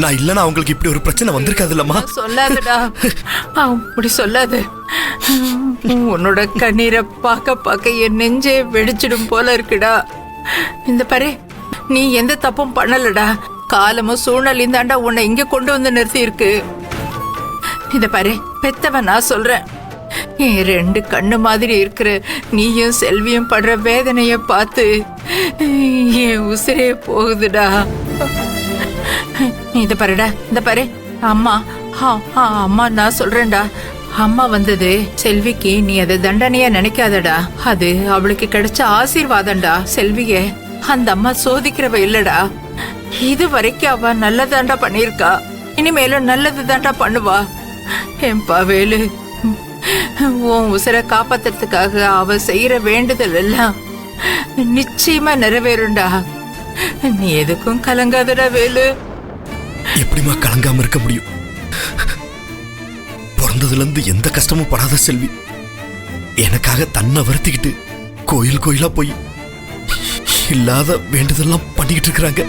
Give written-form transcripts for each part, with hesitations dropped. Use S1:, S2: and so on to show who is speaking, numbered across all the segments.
S1: நான் இல்லைன்னா அவங்களுக்கு இப்படி ஒரு பிரச்சனை வந்திருக்காது இல்லம்மா.
S2: சொல்லாதடா, அப்படி சொல்லாது. உன்னோட கண்ணீரை பார்க்க பார்க்க என் நெஞ்சே வெடிச்சிடும் போல இருக்குடா. இந்த பாரு, நீ எந்த தப்பும் பண்ணலடா. காலமும் சூழ்நிலையும் தாண்டா உன்னை இங்க கொண்டு வந்து நிறுத்தி இருக்கு. இத பாரு, பெத்தவன் நான் சொல்றேன். என் 2 கண்ணு மாதிரி இருக்கிற நீயும் செல்வியும் படுற வேதனைய பார்த்து என் உசிரே போகுதுடா. இத பாருடா, இந்த பாரு, அம்மா அம்மா நான் சொல்றேன்டா. அம்மா வந்தது செல்விக்கு நீ அதை தண்டனையா நினைக்காதடா. அது அவளுக்கு கிடைச்ச ஆசீர்வாதம்டா. செல்விய அந்த அம்மா சோதிக்கிறவ இல்லடா. இது வரைக்கும் அவ நல்லதாண்டா பண்ணிருக்கா. இனிமேலும் நல்லது தாண்டா பண்ணுவா. என்பா வேலு, உன் உசுரை காப்பாத்துறதுக்காக அவ செய்யற வேண்டுதல் எல்லாம் நிச்சயமா நிறைவேறும்டா. நீ எதுக்கும் கலங்காதடா வேலு.
S1: எப்படிமா கலங்காம இருக்க முடியும்? பிறந்ததுல இருந்து எந்த கஷ்டமும் படாத செல்வி எனக்காக தன்னை வருத்திக்கிட்டு கோயில் கோயிலா போய் இல்லாத வேண்டுதெல்லாம் பண்ணிக்கிட்டு இருக்கிறாங்க.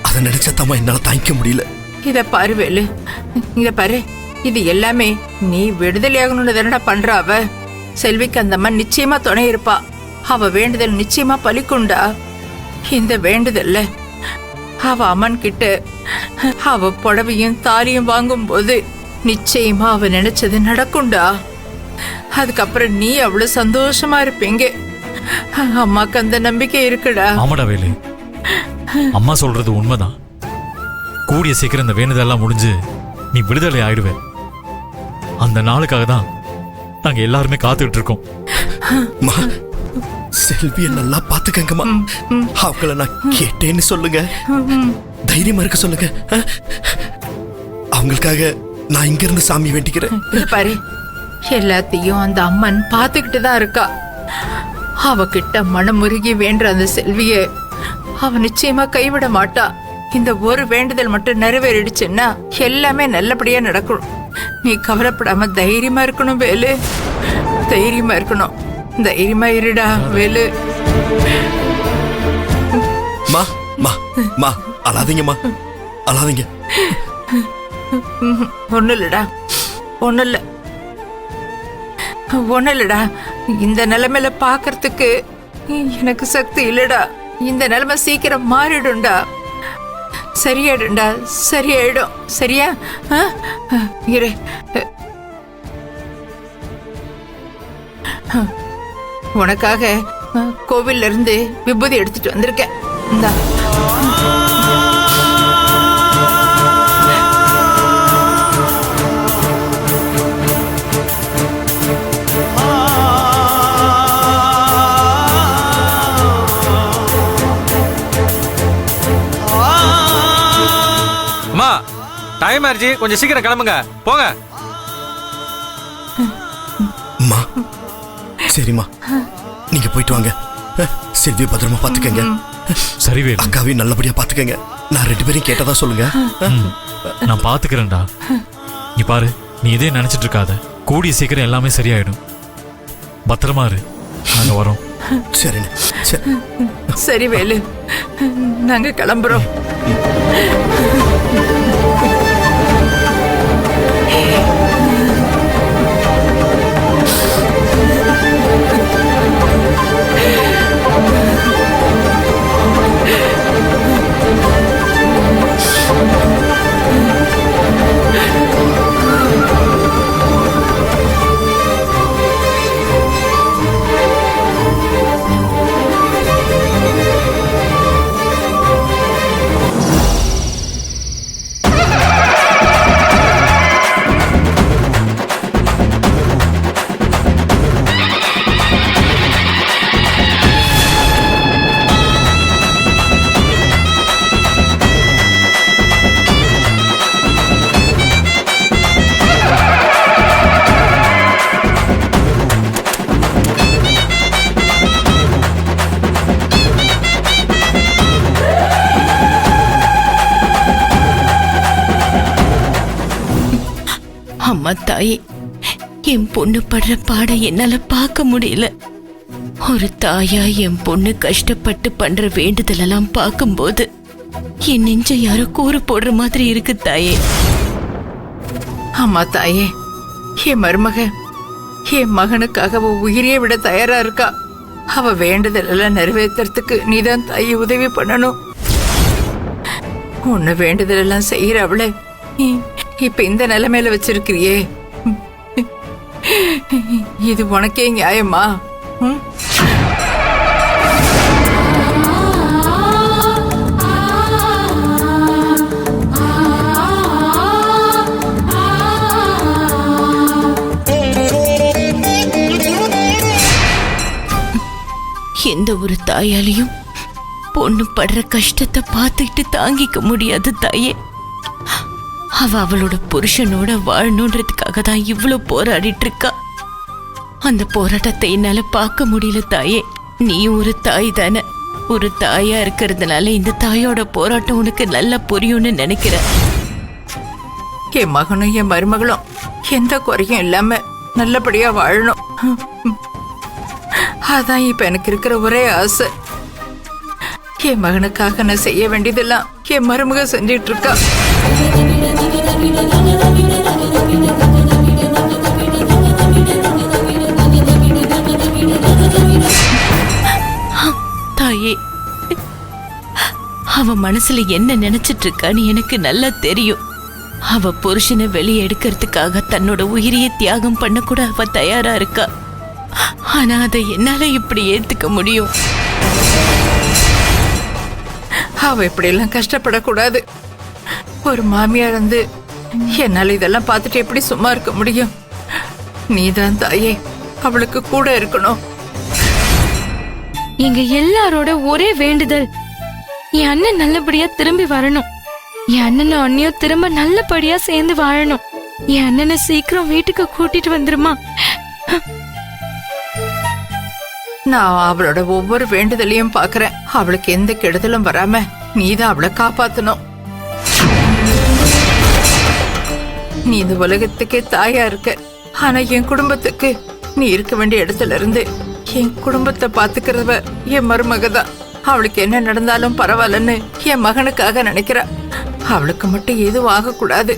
S1: அதை நினைச்சதாமா என்னால தாங்கிக்க முடியல.
S2: இத பாரு வேலு, இத பாரு, இது எல்லாமே நீ விடுதலையாகணும்னு தானடா பண்ற. அவ செல்விக்கு அந்த அம்மா நிச்சயமா துணை இருப்பா. அவ வேண்டுதல் நிச்சயமா பலிக்குண்டா. இந்த வேண்டுதல்ல அவ அம்மன் கிட்ட அவ புடவையும் தாலியும் வாங்கும் போது நிச்சயமா அவ நினைச்சது நடக்கும்டா. அதுக்கப்புறம் நீ அவ்வளவு சந்தோஷமா இருப்பீங்க. அம்மாக்கு அந்த நம்பிக்கை இருக்குடா.
S3: ஆமாடா வேலு, அம்மா சொல்றது உண்மைதான். கூடிய சீக்கிரம் இந்த வேண்டுதெல்லாம் முடிஞ்சு நீ விடுதலை ஆயிடுவே. அந்த நாளுக்காக தான் நாங்க எல்லாருமே காத்துக்கிட்டு இருக்கோம்.
S1: செல்விய நல்லா பாத்துக்கங்கம்மா. அவங்கள நான் கேட்டேன்னு சொல்லுங்க, தைரியமா இருக்க சொல்லுங்க. அவங்களுக்காக நான் இங்க இருந்து சாமி வேண்டிக்கிறேன்.
S2: பாரு, எல்லாத்தையும் அந்த அம்மன் பாத்துக்கிட்டு தான் இருக்கா. அவகிட்ட மனமுருகி வேண்ட அந்த செல்விய அவ நிச்சயமா கைவிட மாட்டா. இந்த ஒரு வேண்டுதல் மட்டும் நிறைவேறிடுச்சுன்னா எல்லாமே நல்லபடியா நடக்கும். நீ கவலைப்படாம தைரியமா இருக்கணும் வேலு. தைரியமா இருக்கணும். தைரியமா இருடா வேலு.
S1: மா மா மா அழாதீங்கம்மா, அழாதீங்க.
S2: ஒண்ணு இல்லடா, ஒண்ணு இல்ல, ஒண்ணு இல்லடா. இந்த நிலைமையில பாக்குறதுக்கு எனக்கு சக்தி இல்லடா. இந்த நிலைமை சீக்கிரம் மாறிடும்டா. சரியாயிடும்டா, சரியாயிடும். சரியா? இரு, உனக்காக கோவில்ல இருந்து விபூதி எடுத்துட்டு வந்திருக்கேன். இந்தா.
S4: டைம் ஆயிடுச்சு, கொஞ்சம் சீக்கிரம் கிளம்புங்க. போங்க.
S1: சரிம்மா, நீங்க போயிட்டு வாங்க. செல்வியை பத்திரமா பாத்துக்கங்க.
S3: சரி வேலு,
S1: அக்காவையும் நல்லபடியா பாத்துக்கங்க. நான் 2 பேரையும் கேட்டதா சொல்லுங்க.
S3: நான் பாத்துக்கிறேன்டா. நீ பாரு, நீ இதே நினைச்சிட்டு இருக்காத. கூடிய சீக்கிரம் எல்லாமே சரியாயிடும். பத்திரமா இரு, நாங்க வரோம்.
S1: சரிண்ணே.
S2: சரி வேலு, நாங்க கிளம்புறோம்.
S5: அம்மா தாயே, என் பொண்ணு படுற பாட என்னால பார்க்க முடியல. ஒரு தாயா என் பொண்ணு கஷ்டப்பட்டு பண்ற வேண்டுதலெல்லாம் பார்க்கும்போது என் நெஞ்ச யாரோ கூறு போடுற மாதிரி இருக்கு தாயே.
S2: அம்மா தாயே, என் மருமக என் மகனுக்காக அவ உயிரையே விட தயாரா இருக்கா. அவ வேண்டுதல் எல்லாம் நிறைவேற்றுறதுக்கு நீதான் தாயை உதவி பண்ணணும். உன்னை வேண்டுதல் எல்லாம் செய்யற அவளை இப்ப இந்த நிலைமையில வச்சிருக்கிறியே, இது உனக்கே நியாயமா?
S5: எந்த ஒரு தாயாலையும் பொண்ணு படுற கஷ்டத்தை பார்த்துக்கிட்டு தாங்கிக்க முடியாது தாயே. அவ அவளோட புருஷனோட வாழணுன்றதுக்காக தான் இவ்வளவு போராடிட்டு இருக்கா. அந்த போராட்டத்தை என்னால பார்க்க முடியல தாயே. நீ ஒரு தாய் தானே, ஒரு தாயா இருக்கிறதுனால இந்த தாயோட போராட்டம் உனக்கு நல்லா புரியும்னு நினைக்கிற.
S2: என் மகனும் என் மருமகளும் எந்த குறையும் இல்லாம நல்லபடியா வாழணும். அதான் இப்ப எனக்கு இருக்கிற ஒரே ஆசை. என் மகனுக்காக நான் செய்ய வேண்டியதெல்லாம் என் மருமக செஞ்சிட்டு இருக்கா.
S5: தாயே, அவ மனசுல என்ன நினைச்சிட்டு இருக்கான்னு எனக்கு நல்லா தெரியும். அவ புருஷனை வெளியே எடுக்கிறதுக்காக தன்னோட உயிரையே தியாகம் பண்ண கூட அவ தயாரா இருக்கா. ஆனா அதை என்னால இப்படி ஏத்துக்க முடியும்?
S2: அவ இப்படி எல்லாம் கஷ்டப்படக்கூடாது. ஒரு மாமியா இருந்து என்னால இதெல்லாம் பார்த்துட்டு எப்படி சும்மா இருக்க முடியும்? நீதான் தாயே, அவளுக்கு கூட இருக்கணும்.
S6: எங்க எல்லாரோட ஒரே வேண்டுதல் என் அண்ணன் நல்லபடியா திரும்பி வரணும். என் அண்ணனும் அண்ணியும் திரும்ப நல்லபடியா சேர்ந்து வாழணும். என் அண்ணனை சீக்கிரம் வீட்டுக்கு கூட்டிட்டு வந்துருமா?
S2: நான் அவளோட ஒவ்வொரு வேண்டுதலையும் பாக்குறேன். அவளுக்கு எந்த கெடுதலும் வராம நீதான் அவளை காப்பாத்தணும். நீ இந்த உலகத்துக்கே தாயா இருக்க. ஆனா என் குடும்பத்துக்கு நீ இருக்க வேண்டிய இடத்துல இருந்து என் குடும்பத்தை பாத்துக்கிறவ என் மருமக தான். அவளுக்கு என்ன நடந்தாலும் பரவாயில்லன்னு என் மகனுக்காக நினைக்கிறா. அவளுக்கு மட்டும் எதுவும் ஆகக்கூடாது.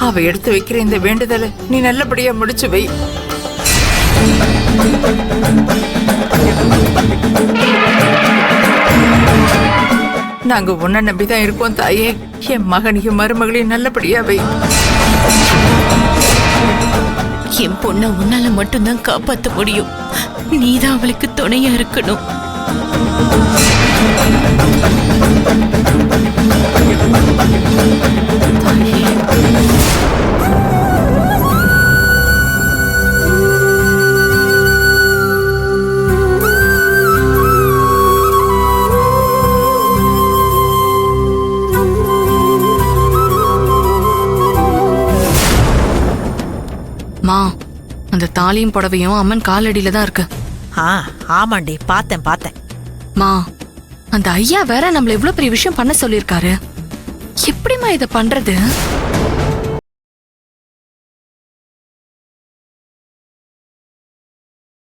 S2: அவ எடுத்து வைக்கிற இந்த வேண்டுதலை நீ நல்லபடியா முடிச்சு வை. நாங்க உன்னை நம்பிதான் இருக்கோம் தாயே. என் மகனையும் மருமகளையும் நல்லபடியா வை.
S5: என் பொண்ணை உன்னால மட்டும்தான் காப்பாத்த முடியும். நீதான் அவளுக்கு துணையா இருக்கணும்.
S7: மா, அந்த தாலியும் புடவையும் அம்மன் காலடியில தான் இருக்கு.
S8: ஆமாண்டி, பார்த்தேன்.
S7: மா, அந்த ஐயா வேற நம்மள எவ்வளவு பெரிய விஷயம் பண்ண சொல்லிருக்காரு. எப்படிமா இத பண்றது?